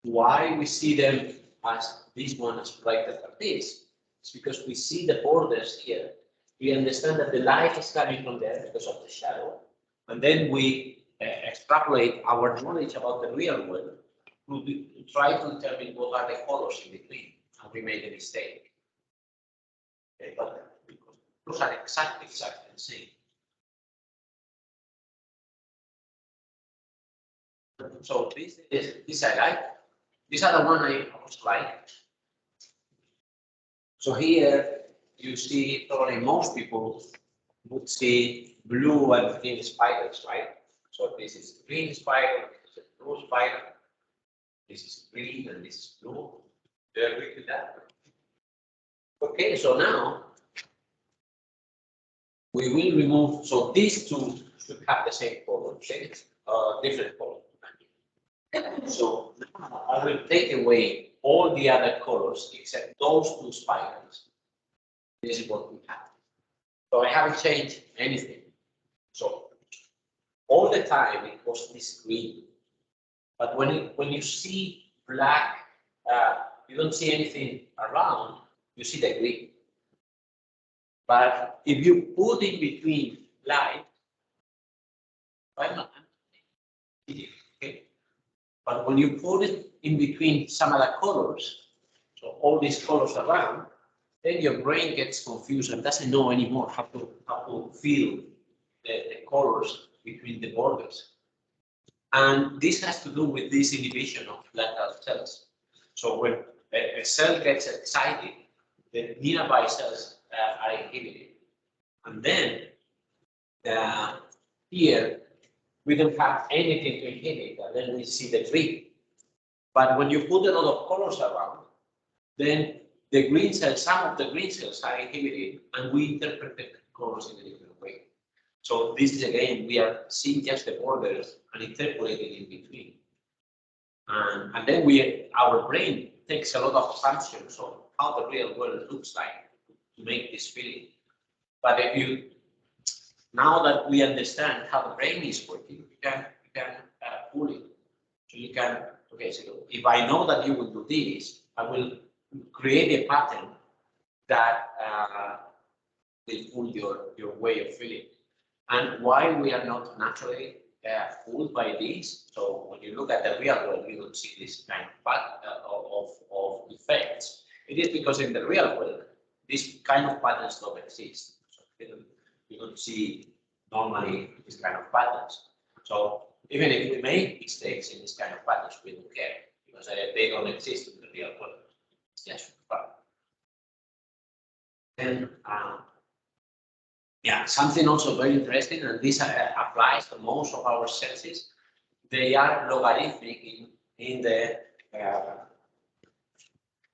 Speaker 1: why we see them as this one as brighter than this? It's because we see the borders here. We understand that the light is coming from there because of the shadow, and then we extrapolate our knowledge about the real world to try to determine what are the colors in between, and we made a mistake. Okay, but those are exactly the same. So this I like. This other one I also like. So here you see probably most people would see blue and green spiders, right? So this is green spider, this is a blue spider. This is green and this is blue. Do you agree with that? Okay, so now we will remove, so these two should have the same color, different color. So now I will take away all the other colors except those two spiders. This is what we have. So I haven't changed anything. So all the time it was this green. But when you see black, you don't see anything around, you see the green. But if you put in between light, okay. But when you put it in between some other colors, so all these colors around, then your brain gets confused and doesn't know anymore how to feel the colors between the borders. And this has to do with this inhibition of lateral cells. So when a cell gets excited, the nearby cells are inhibited. And then here we don't have anything to inhibit, and then we see the green. But when you put a lot of colors around, then the green cells, some of the green cells are inhibited, and we interpret the colors in a different way. So this is again, we are seeing just the borders and interpolating in between. And then our brain takes a lot of assumptions of how the real world looks like to make this feeling. But now that we understand how the brain is working, you can pull it. So you can, okay, so if I know that you will do this, I will create a pattern that will pull your way of feeling. And why we are not naturally fooled by this? So when you look at the real world, you don't see this kind of effects. It is because in the real world, this kind of patterns don't exist. So you don't see normally this kind of patterns. So even if we make mistakes in this kind of patterns, we don't care because they don't exist in the real world. It's just fun. Then, yeah, something also very interesting, and this applies to most of our senses. They are logarithmic in the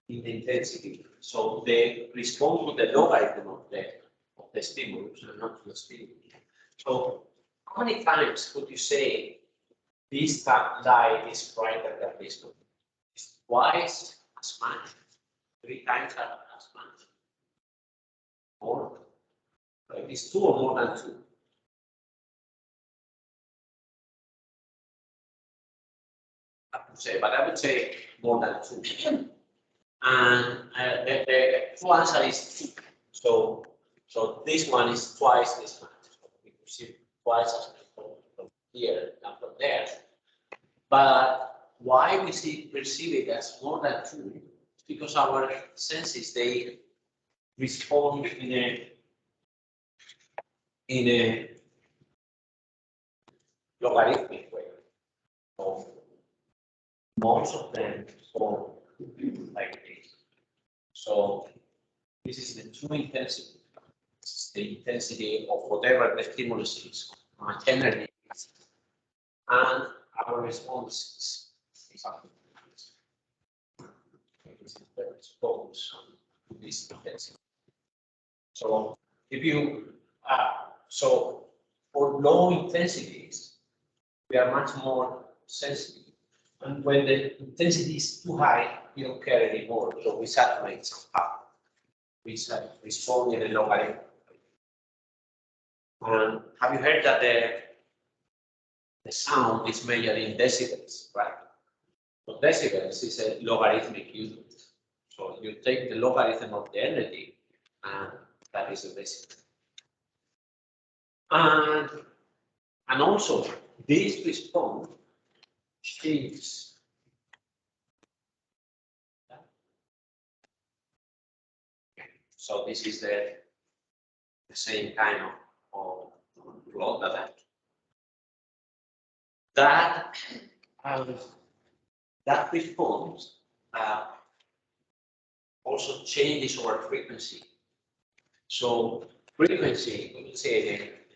Speaker 1: intensity. So they respond to the logarithm of the stimulus and not to the stimulus. So how many times could you say this light is brighter than this one? It's twice as much, 3 times as much. More. Like it's 2 or more than 2. I would say, but I would say more than 2. And the true answer is 2. So this one is twice this much. So we perceive twice as much from here than from there. But why we perceive it as more than 2? It's because our senses, they respond in a logarithmic way. So most of them respond like this. So this is the true intensity. This is the intensity of whatever the stimulus is, how much energy is. And our response is something like this. This is the response to this intensity. So if you so for low intensities, we are much more sensitive. And when the intensity is too high, you don't care anymore. So we saturate somehow. We respond in a logarithm. And have you heard that the sound is measured in decibels, right? So decibels is a logarithmic unit. So you take the logarithm of the energy, and that is a decibel. And also, this response changes. So this is the same kind of plot that response also changes our frequency. So frequency, we will say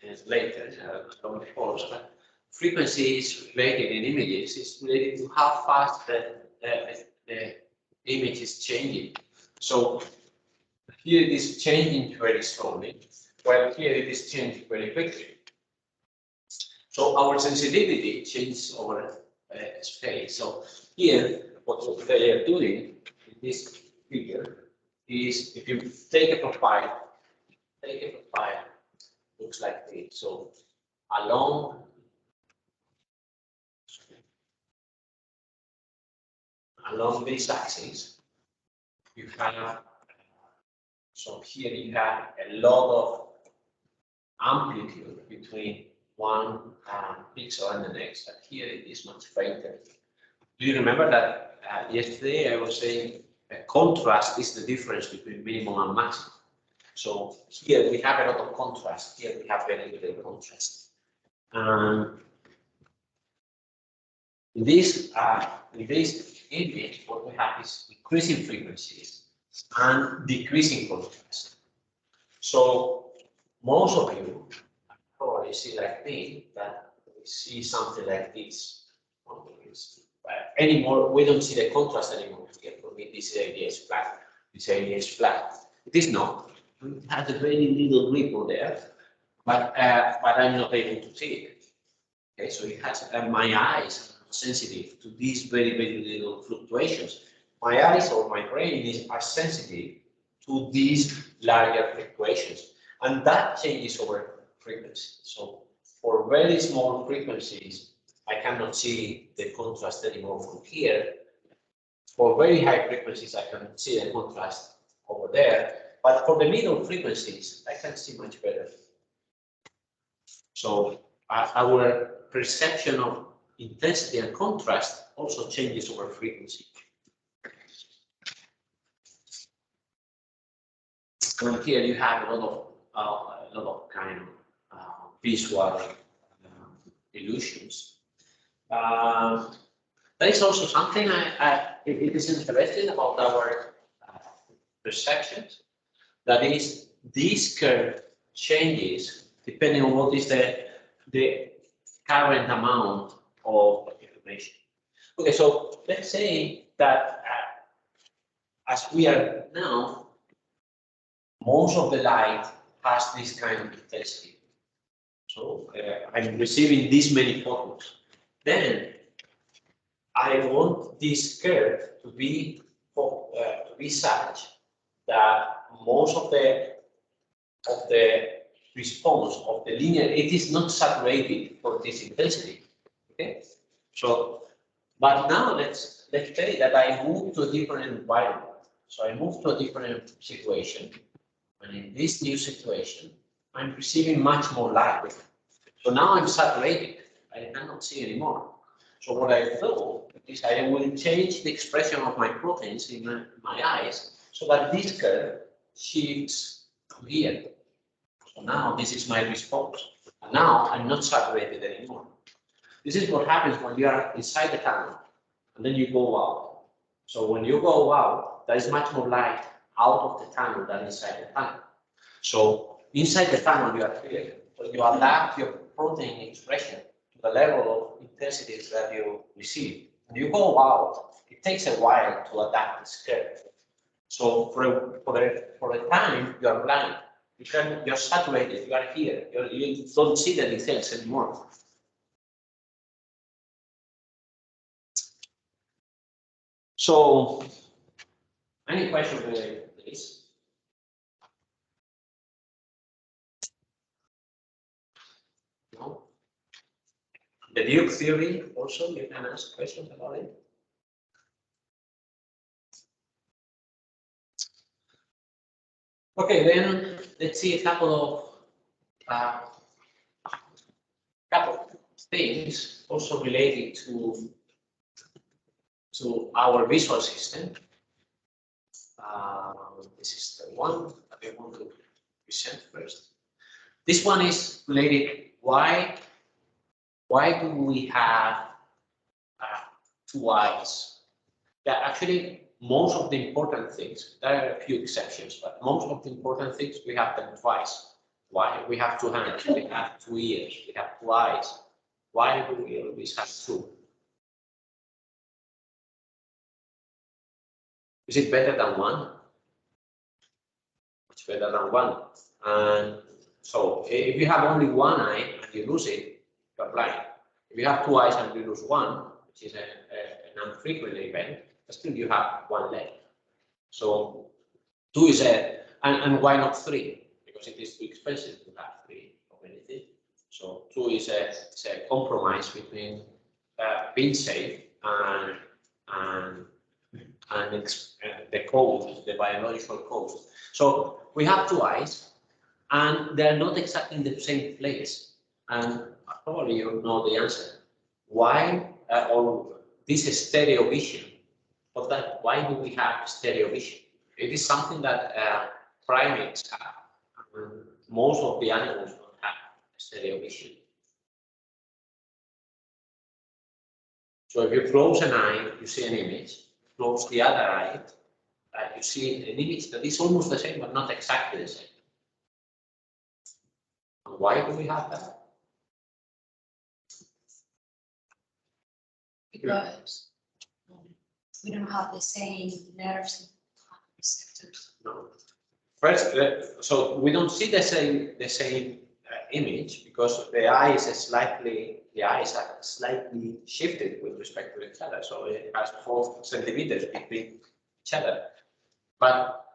Speaker 1: it later, but frequency is related in images. It's related to how fast the image is changing. So here it is changing very slowly, while here it is changing very quickly. So our sensitivity changes over space. So here, what they are doing in this figure is, if you take a profile, looks like this. So along this axis, you have, so here you have a lot of amplitude between one pixel and the next, and here it is much fainter. Do you remember that yesterday I was saying contrast is the difference between minimum and maximum? So here we have a lot of contrast, here we have very little contrast. In this image, what we have is increasing frequencies and decreasing contrast. So most of you probably see like me that we see something like this. Anymore, we don't see the contrast anymore. Here, for me, this area is flat. This area is flat. It is not. It has a very little ripple there, but I'm not able to see it. Okay, so it has my eyes are sensitive to these very, very little fluctuations. My eyes or my brain are sensitive to these larger fluctuations, and that changes over frequency. So for very small frequencies, I cannot see the contrast anymore from here. For very high frequencies, I can see the contrast over there. But for the middle frequencies, I can see much better. So our perception of intensity and contrast also changes over frequency. And here you have a lot of kind of visual illusions. There is also something it is interesting about our perceptions. That is, this curve changes depending on what is the current amount of information. Okay, so let's say that as we are now, most of the light has this kind of intensity. So I'm receiving this many photons. Then I want this curve to be such that most of the response of the linear, it is not saturated for this intensity. Okay, so but now let's say that I move to a different environment. So I move to a different situation, and in this new situation, I'm receiving much more light. So now I'm saturated. I cannot see anymore. So what I do is I will change the expression of my proteins in my eyes so that this curve shifts to here. So now this is my response. And now I'm not saturated anymore. This is what happens when you are inside the tunnel and then you go out. So when you go out, there is much more light out of the tunnel than inside the tunnel. So inside the tunnel you are clear. So you adapt your protein expression to the level of intensities that you receive. When you go out, it takes a while to adapt this curve. So for the time you are blind, you're saturated, you are here, you don't see the details anymore. So, any questions related to this? No? The Duke theory also, you can ask questions about it. Okay, then let's see a couple of things also related to our visual system. This is the one that I want to present first. This one is related. Why do we have two eyes? Yeah, actually, most of the important things, there are a few exceptions, but most of the important things we have them twice. Why? We have two hands, we have 2 ears, we have 2 eyes. Why do we always have 2? Is it better than 1? It's better than 1. And so if you have only 1 eye and you lose it, you're blind. If you have 2 eyes and you lose 1, which is an infrequent event, still you have 1 leg. So 2 is and why not 3? Because it is too expensive to have 3 of anything. So 2 is a compromise between being safe and the code, the biological code. So we have 2 eyes, and they're not exactly in the same place. And probably you know the answer. Why, or this is stereo vision? Of that, why do we have stereo vision? It is something that primates have. Most of the animals don't have stereo vision. So if you close an eye, you see an image. Close the other eye, you see an image that is almost the same, but not exactly the same. And why do we have that?
Speaker 4: because we don't have the same nerves and receptors.
Speaker 1: No. First, so we don't see the same image because the eyes are slightly shifted with respect to each other. So it has 4 centimeters between each other. But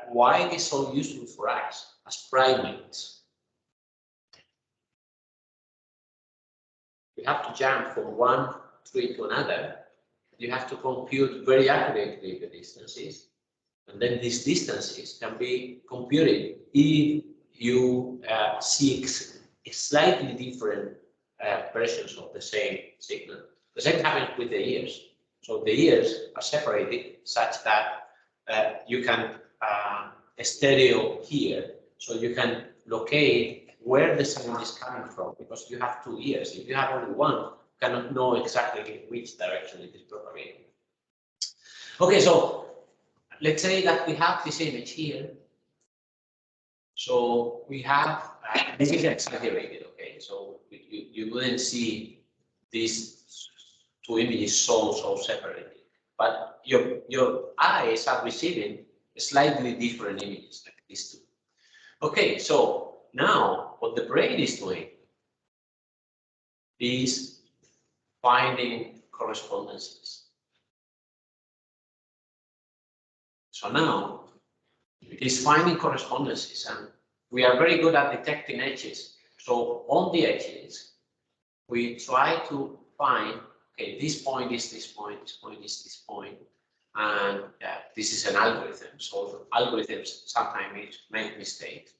Speaker 1: why it is so useful for us as primates? We have to jump from one tree to another. You have to compute very accurately the distances. And then these distances can be computed if you see slightly different versions of the same signal. The same happens with the ears. So the ears are separated such that you can stereo here. So you can locate where the sound is coming from because you have 2 ears. If you have only one, you cannot know exactly which direction it is propagating. Okay, so let's say that we have this image here. So we have, this is exaggerated, okay? So you wouldn't see these 2 images so separated. But your eyes are receiving slightly different images like these 2. Okay, so now what the brain is doing is finding correspondences. So now it is finding correspondences, and we are very good at detecting edges. So on the edges, we try to find, okay, this point is this point, this point is this point, and this is an algorithm. So algorithms sometimes make mistakes,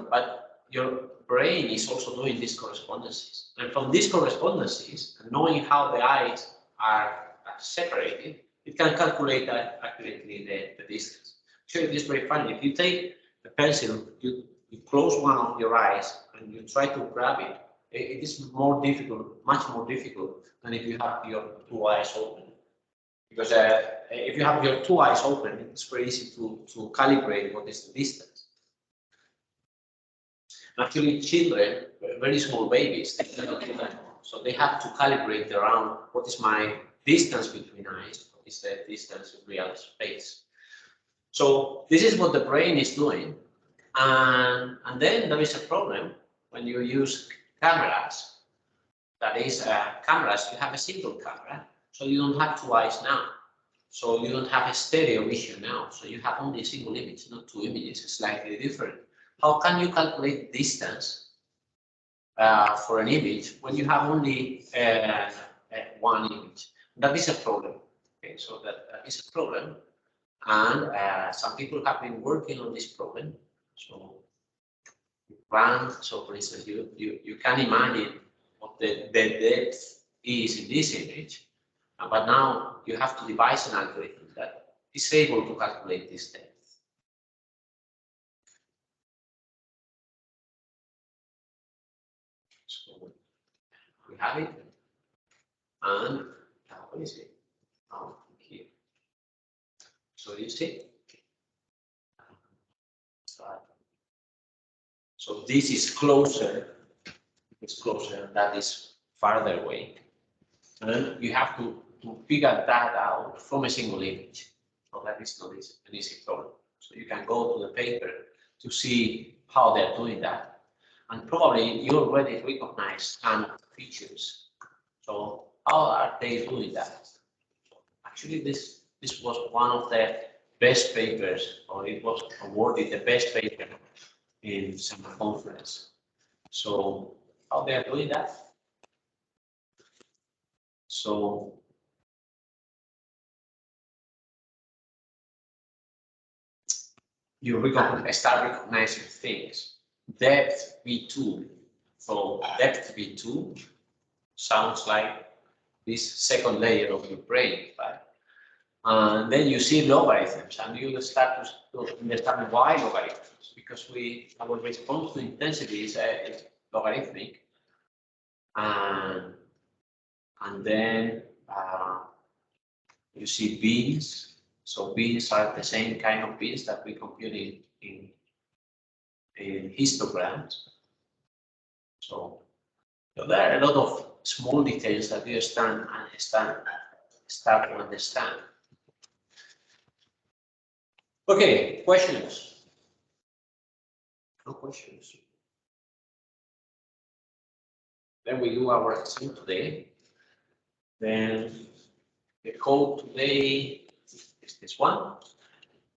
Speaker 1: but your brain is also doing these correspondences, and from these correspondences, and knowing how the eyes are separated, it can calculate accurately the distance. Actually, it is very funny. If you take a pencil, you close one of your eyes and you try to grab it, it is more difficult, much more difficult than if you have your 2 eyes open. Because if you have your 2 eyes open, it's very easy to calibrate what is the distance. Actually, children, very small babies, they cannot do that. So they have to calibrate around what is my distance between eyes, what is the distance in real space. So this is what the brain is doing. And then there is a problem when you use cameras. That is, cameras, you have a single camera, so you don't have 2 eyes now. So you don't have a stereo vision now. So you have only a single image, not 2 images, slightly different. How can you calculate distance for an image when you have only 1 image? That is a problem. Okay, so that is a problem, and some people have been working on this problem. So so for instance, you can imagine what the depth is in this image, but now you have to devise an algorithm that is able to calculate this depth. So we have it, and what is it? Oh, here. So you see, so this is closer. It's closer. That is farther away, and you have to figure that out from a single image. So that is not an easy problem. So you can go to the paper to see how they're doing that, and probably you already recognize some features. So how are they doing that? Actually, this was one of the best papers, or it was awarded the best paper in some conference. So how they are doing that? So you start recognizing things. Depth V2. So depth V2 sounds like this second layer of your brain, right? And then you see logarithms, and you start to understand why logarithms, because our response to intensity is logarithmic, and then you see beans. So beans are the same kind of beans that we compute in histograms. So there are a lot of small details that you start to understand. Okay, questions? No questions. Then we do our exam today. Then the code today is this one.